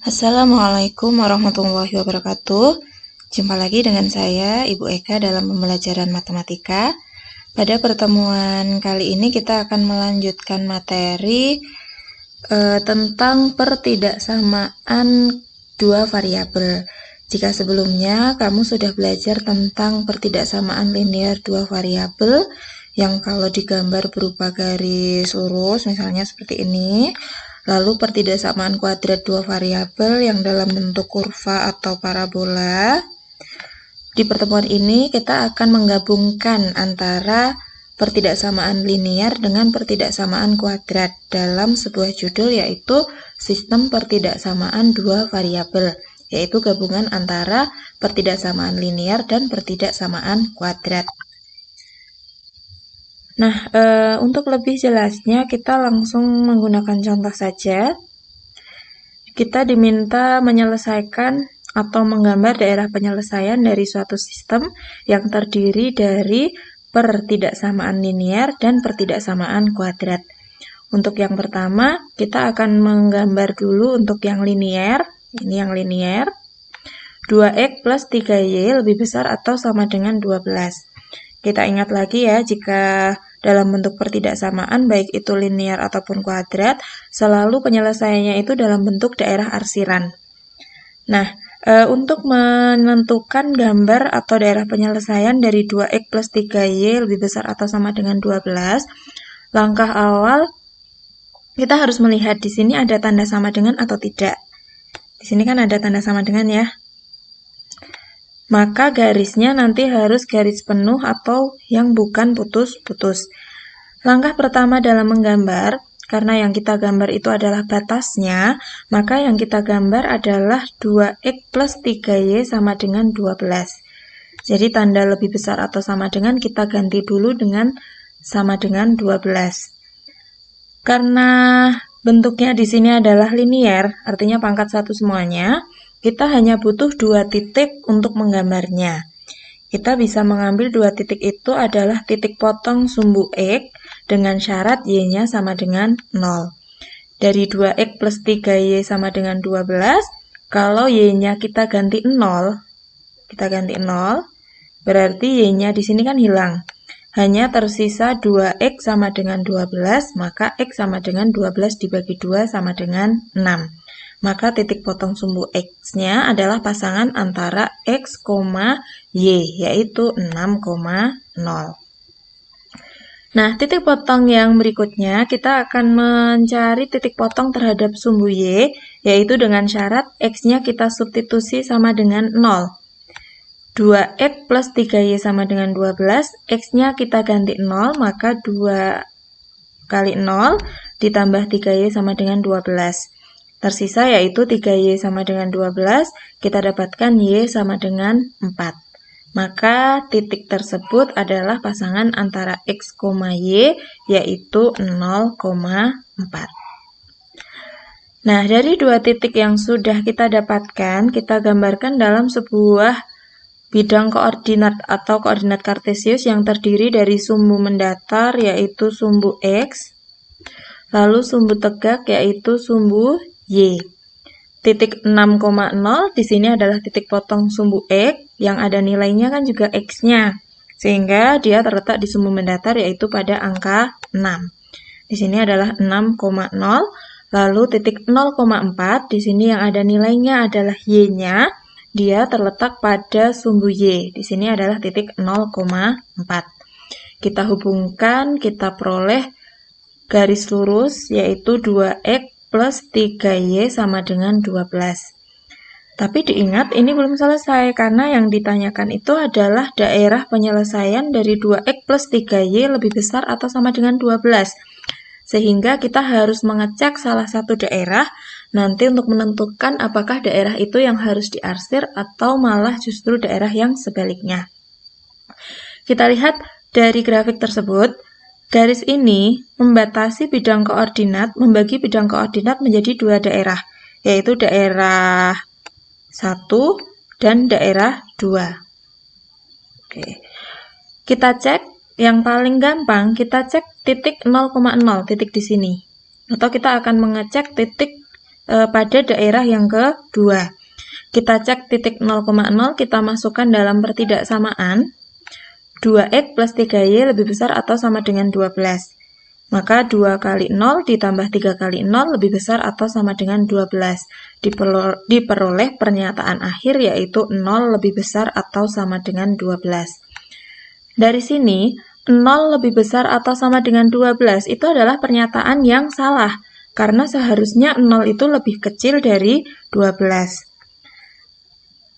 Assalamualaikum warahmatullahi wabarakatuh. Jumpa lagi dengan saya, Ibu Eka, dalam pembelajaran matematika. Pada pertemuan kali ini kita akan melanjutkan materi tentang pertidaksamaan dua variabel. Jika sebelumnya kamu sudah belajar tentang pertidaksamaan linear dua variabel yang kalau digambar berupa garis lurus, misalnya seperti ini, lalu pertidaksamaan kuadrat dua variabel yang dalam bentuk kurva atau parabola. Di pertemuan ini kita akan menggabungkan antara pertidaksamaan linear dengan pertidaksamaan kuadrat dalam sebuah judul, yaitu sistem pertidaksamaan dua variabel, yaitu gabungan antara pertidaksamaan linear dan pertidaksamaan kuadrat. Nah, untuk lebih jelasnya kita langsung menggunakan contoh saja. Kita diminta menyelesaikan atau menggambar daerah penyelesaian dari suatu sistem yang terdiri dari pertidaksamaan linear dan pertidaksamaan kuadrat. Untuk yang pertama, kita akan menggambar dulu untuk yang linear. Ini yang linear. 2x plus 3y lebih besar atau sama dengan 12. Kita ingat lagi ya, jika dalam bentuk pertidaksamaan, baik itu linear ataupun kuadrat, selalu penyelesaiannya itu dalam bentuk daerah arsiran. Nah, untuk menentukan gambar atau daerah penyelesaian dari 2x plus 3y lebih besar atau sama dengan 12, langkah awal kita harus melihat di sini ada tanda sama dengan atau tidak. Di sini kan ada tanda sama dengan ya. Maka garisnya nanti harus garis penuh atau yang bukan putus-putus. Langkah pertama dalam menggambar, karena yang kita gambar itu adalah batasnya, maka yang kita gambar adalah 2x plus 3y sama dengan 12. Jadi tanda lebih besar atau sama dengan kita ganti dulu dengan sama dengan 12. Karena bentuknya di sini adalah linear, artinya pangkat satu semuanya, kita hanya butuh 2 titik untuk menggambarnya. Kita bisa mengambil 2 titik itu adalah titik potong sumbu X dengan syarat Y-nya sama dengan 0. Dari 2x plus 3y sama dengan 12, kalau Y-nya kita ganti 0, berarti Y-nya di sini kan hilang. Hanya tersisa 2x sama dengan 12, maka x sama dengan 12 dibagi 2 sama dengan 6. Maka titik potong sumbu X-nya adalah pasangan antara X, Y, yaitu 6,0. Nah, titik potong yang berikutnya, kita akan mencari titik potong terhadap sumbu Y, yaitu dengan syarat X-nya kita substitusi sama dengan 0. 2x plus 3y sama dengan 12, X-nya kita ganti 0, maka 2 kali 0 ditambah 3y sama dengan 12. Tersisa yaitu 3y sama dengan 12, kita dapatkan y sama dengan 4. Maka titik tersebut adalah pasangan antara x, y, yaitu 0,4. Nah, dari 2 titik yang sudah kita dapatkan, kita gambarkan dalam sebuah bidang koordinat atau koordinat kartesius yang terdiri dari sumbu mendatar, yaitu sumbu x, lalu sumbu tegak, yaitu sumbu y. Titik 6,0 di sini adalah titik potong sumbu x, yang ada nilainya kan juga x-nya, sehingga dia terletak di sumbu mendatar yaitu pada angka 6. Di sini adalah 6,0, lalu titik 0,4 di sini yang ada nilainya adalah y-nya, dia terletak pada sumbu y. Di sini adalah titik 0,4. Kita hubungkan, kita peroleh garis lurus yaitu 2x plus 3y sama dengan 12. Tapi diingat ini belum selesai karena yang ditanyakan itu adalah daerah penyelesaian dari 2x plus 3y lebih besar atau sama dengan 12. Sehingga kita harus mengecek salah satu daerah nanti untuk menentukan apakah daerah itu yang harus diarsir atau malah justru daerah yang sebaliknya. Kita lihat dari grafik tersebut, garis ini membatasi bidang koordinat, membagi bidang koordinat menjadi 2 daerah, yaitu daerah 1 dan daerah 2. Oke. Kita cek, yang paling gampang kita cek titik 0,0, titik di sini. Atau kita akan mengecek titik pada daerah yang kedua. Kita cek titik 0,0, kita masukkan dalam pertidaksamaan. 2X plus 3Y lebih besar atau sama dengan 12. Maka 2 kali 0 ditambah 3 kali 0 lebih besar atau sama dengan 12. Diperoleh pernyataan akhir yaitu 0 lebih besar atau sama dengan 12. Dari sini, 0 lebih besar atau sama dengan 12 itu adalah pernyataan yang salah. Karena seharusnya 0 itu lebih kecil dari 12.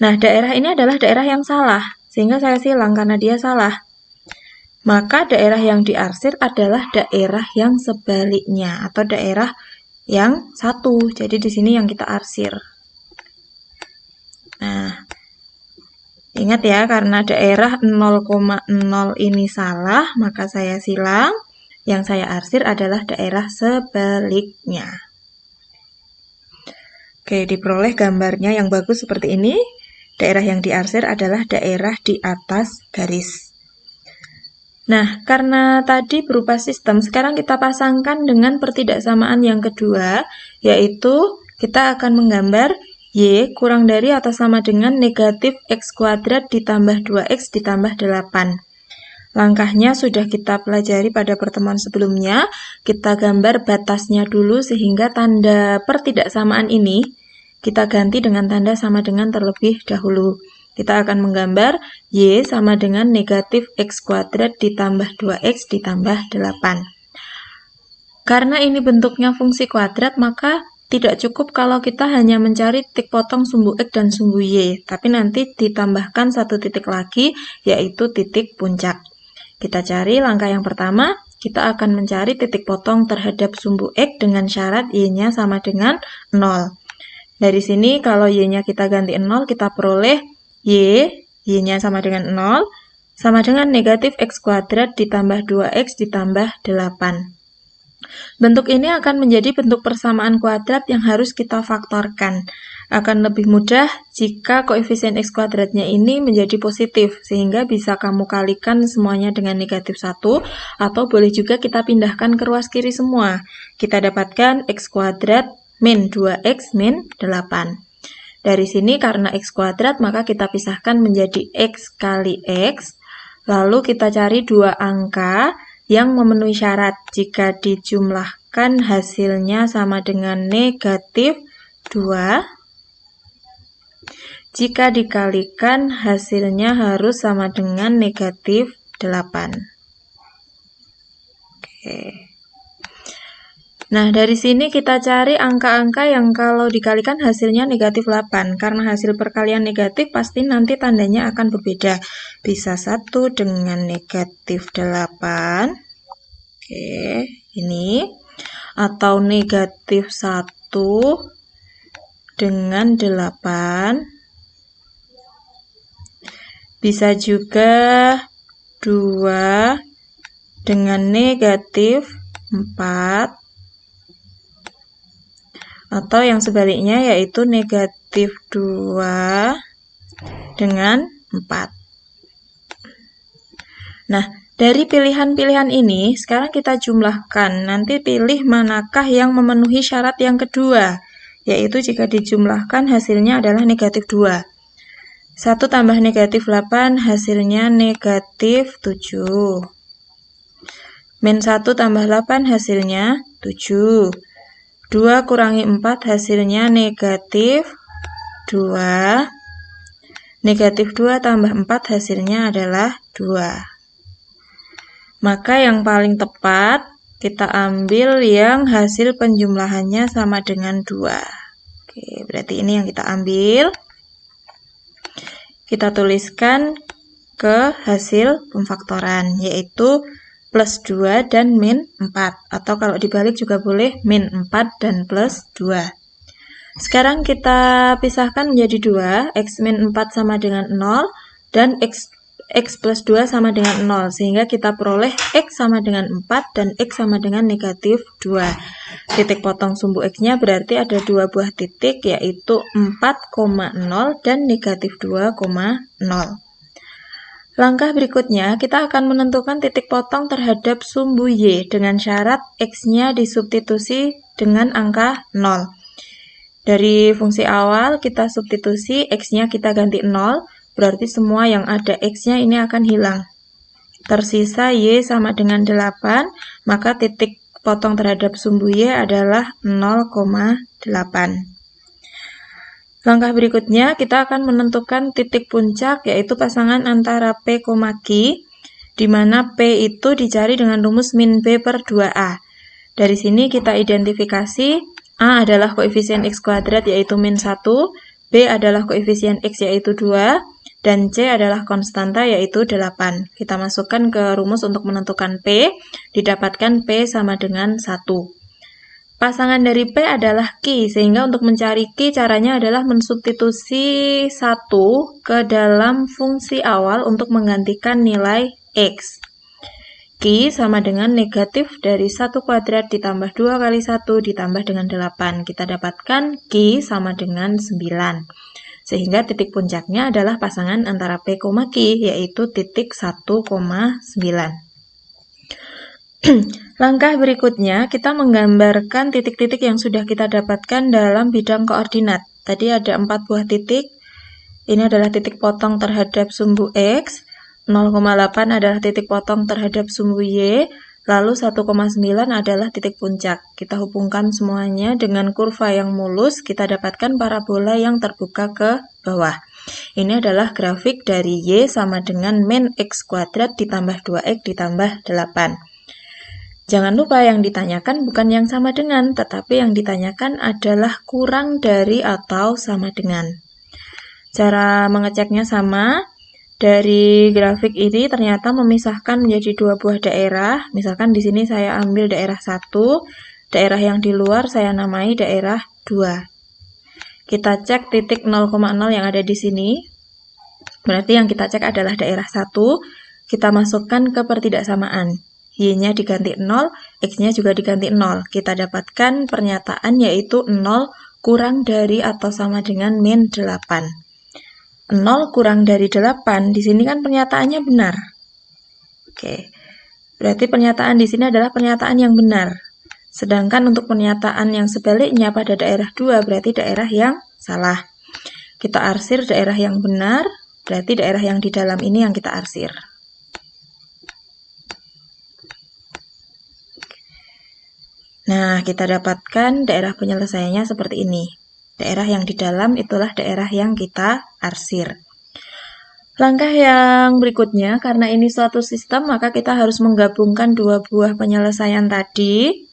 Nah, daerah ini adalah daerah yang salah. Sehingga saya silang karena dia salah. Maka daerah yang diarsir adalah daerah yang sebaliknya atau daerah yang satu. Jadi di sini yang kita arsir. Nah, ingat ya, karena daerah 0,0 ini salah, maka saya silang. Yang saya arsir adalah daerah sebaliknya. Oke, diperoleh gambarnya yang bagus seperti ini. Daerah yang diarsir adalah daerah di atas garis. Nah, karena tadi berupa sistem, sekarang kita pasangkan dengan pertidaksamaan yang kedua, yaitu kita akan menggambar Y kurang dari atau sama dengan negatif X kuadrat ditambah 2X ditambah 8. Langkahnya sudah kita pelajari pada pertemuan sebelumnya. Kita gambar batasnya dulu sehingga tanda pertidaksamaan ini kita ganti dengan tanda sama dengan terlebih dahulu. Kita akan menggambar Y sama dengan negatif X kuadrat ditambah 2X ditambah 8. Karena ini bentuknya fungsi kuadrat, maka tidak cukup kalau kita hanya mencari titik potong sumbu X dan sumbu Y, tapi nanti ditambahkan satu titik lagi, yaitu titik puncak. Kita cari langkah yang pertama, kita akan mencari titik potong terhadap sumbu X dengan syarat Y-nya sama dengan 0. Dari sini kalau Y-nya kita ganti 0, kita peroleh Y-nya sama dengan 0, sama dengan negatif X kuadrat ditambah 2X ditambah 8. Bentuk ini akan menjadi bentuk persamaan kuadrat yang harus kita faktorkan. Akan lebih mudah jika koefisien X kuadratnya ini menjadi positif, sehingga bisa kamu kalikan semuanya dengan negatif 1, atau boleh juga kita pindahkan ke ruas kiri semua. Kita dapatkan X kuadrat min 2X min 8. Dari sini karena X kuadrat maka kita pisahkan menjadi X kali X. Lalu kita cari dua angka yang memenuhi syarat. Jika dijumlahkan hasilnya sama dengan negatif 2. Jika dikalikan hasilnya harus sama dengan negatif 8. Oke. Nah, dari sini kita cari angka-angka yang kalau dikalikan hasilnya negatif 8. Karena hasil perkalian negatif, pasti nanti tandanya akan berbeda. Bisa 1 dengan negatif 8. Oke, ini. Atau negatif 1 dengan 8. Bisa juga 2 dengan negatif 4. Atau yang sebaliknya yaitu negatif 2 dengan 4. Nah, dari pilihan-pilihan ini, sekarang kita jumlahkan. Nanti pilih manakah yang memenuhi syarat yang kedua, yaitu jika dijumlahkan hasilnya adalah negatif 2. 1 tambah negatif 8 hasilnya negatif 7. Min 1 tambah 8 hasilnya 7. 2 kurangi 4 hasilnya negatif 2. Negatif 2 tambah 4 hasilnya adalah 2. Maka yang paling tepat kita ambil yang hasil penjumlahannya sama dengan 2. Oke, berarti ini yang kita ambil. Kita tuliskan ke hasil pemfaktoran, yaitu plus 2 dan min 4. Atau kalau dibalik juga boleh min 4 dan plus 2. Sekarang kita pisahkan menjadi 2. X min 4 sama dengan 0. Dan X plus 2 sama dengan 0. Sehingga kita peroleh X sama dengan 4 dan X sama dengan negatif 2. Titik potong sumbu X-nya berarti ada 2 buah titik, yaitu 4,0 dan negatif 2,0. Langkah berikutnya, kita akan menentukan titik potong terhadap sumbu Y dengan syarat X-nya disubstitusi dengan angka 0. Dari fungsi awal kita substitusi, X-nya kita ganti 0, berarti semua yang ada X-nya ini akan hilang. Tersisa Y sama dengan 8, maka titik potong terhadap sumbu Y adalah 0,8. Langkah berikutnya, kita akan menentukan titik puncak, yaitu pasangan antara P, Q, di mana P itu dicari dengan rumus min B per 2A. Dari sini kita identifikasi A adalah koefisien X kuadrat yaitu min 1, B adalah koefisien X yaitu 2, dan C adalah konstanta yaitu 8. Kita masukkan ke rumus untuk menentukan P, didapatkan P sama dengan 1. Pasangan dari P adalah Q, sehingga untuk mencari Q caranya adalah mensubstitusi 1 ke dalam fungsi awal untuk menggantikan nilai X. Q sama dengan negatif dari 1 kuadrat ditambah 2 kali 1 ditambah dengan 8. Kita dapatkan Q sama dengan 9. Sehingga titik puncaknya adalah pasangan antara P, Q, yaitu titik 1,9. Langkah berikutnya, kita menggambarkan titik-titik yang sudah kita dapatkan dalam bidang koordinat. Tadi ada 4 buah titik. Ini adalah titik potong terhadap sumbu X. 0,8 adalah titik potong terhadap sumbu Y, lalu 1,9 adalah titik puncak. Kita hubungkan semuanya dengan kurva yang mulus, kita dapatkan parabola yang terbuka ke bawah. Ini adalah grafik dari Y sama dengan min X kuadrat ditambah 2X ditambah 8. Jangan lupa yang ditanyakan bukan yang sama dengan, tetapi yang ditanyakan adalah kurang dari atau sama dengan. Cara mengeceknya sama. Dari grafik ini ternyata memisahkan menjadi 2 buah daerah. Misalkan di sini saya ambil daerah 1, daerah yang di luar saya namai daerah 2. Kita cek titik 0,0 yang ada di sini. Berarti yang kita cek adalah daerah 1. Kita masukkan ke pertidaksamaan. Y-nya diganti 0, X-nya juga diganti 0. Kita dapatkan pernyataan yaitu 0 kurang dari atau sama dengan min 8. 0 kurang dari 8, di sini kan pernyataannya benar. Oke, berarti pernyataan di sini adalah pernyataan yang benar. Sedangkan untuk pernyataan yang sebaliknya pada daerah 2, berarti daerah yang salah. Kita arsir daerah yang benar, berarti daerah yang di dalam ini yang kita arsir. Nah, kita dapatkan daerah penyelesaiannya seperti ini. Daerah yang di dalam itulah daerah yang kita arsir. Langkah yang berikutnya, karena ini suatu sistem, maka kita harus menggabungkan 2 buah penyelesaian tadi.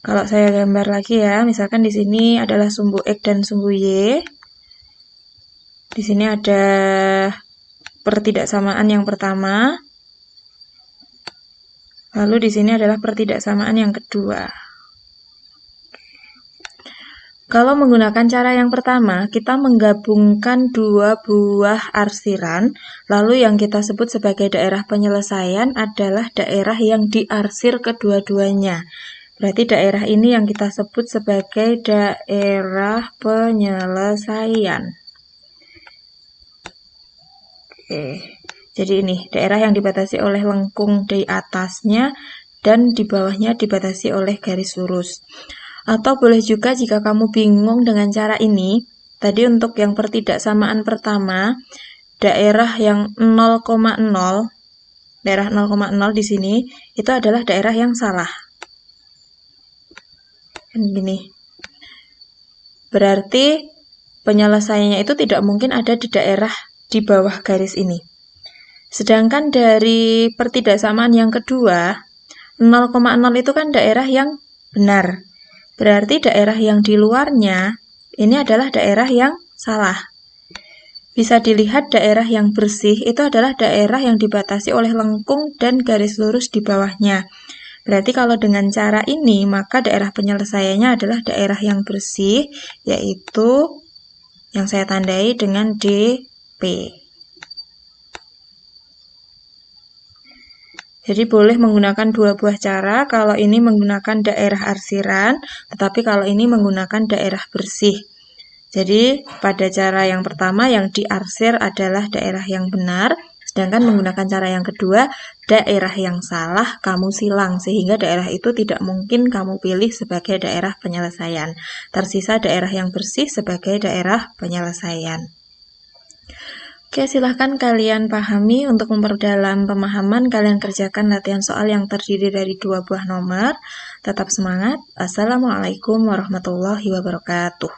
Kalau saya gambar lagi ya, misalkan di sini adalah sumbu X dan sumbu Y. Di sini ada pertidaksamaan yang pertama. Lalu di sini adalah pertidaksamaan yang kedua. Kalau menggunakan cara yang pertama, kita menggabungkan 2 buah arsiran, lalu yang kita sebut sebagai daerah penyelesaian adalah daerah yang diarsir kedua-duanya. Berarti daerah ini yang kita sebut sebagai daerah penyelesaian. Oke, jadi ini daerah yang dibatasi oleh lengkung di atasnya dan di bawahnya dibatasi oleh garis lurus. Atau boleh juga jika kamu bingung dengan cara ini, tadi untuk yang pertidaksamaan pertama, daerah yang 0,0, daerah 0,0 di sini, itu adalah daerah yang salah. Gini. Berarti penyelesaiannya itu tidak mungkin ada di daerah di bawah garis ini. Sedangkan dari pertidaksamaan yang kedua, 0,0 itu kan daerah yang benar. Berarti daerah yang di luarnya, ini adalah daerah yang salah. Bisa dilihat daerah yang bersih itu adalah daerah yang dibatasi oleh lengkung dan garis lurus di bawahnya. Berarti kalau dengan cara ini, maka daerah penyelesaiannya adalah daerah yang bersih, yaitu yang saya tandai dengan DP. Jadi boleh menggunakan 2 buah cara, kalau ini menggunakan daerah arsiran, tetapi kalau ini menggunakan daerah bersih. Jadi pada cara yang pertama yang diarsir adalah daerah yang benar, Sedangkan menggunakan cara yang kedua, daerah yang salah kamu silang, sehingga daerah itu tidak mungkin kamu pilih sebagai daerah penyelesaian. Tersisa daerah yang bersih sebagai daerah penyelesaian. Oke, silahkan kalian pahami. Untuk memperdalam pemahaman, kalian kerjakan latihan soal yang terdiri dari 2 buah nomor. Tetap semangat. Assalamualaikum warahmatullahi wabarakatuh.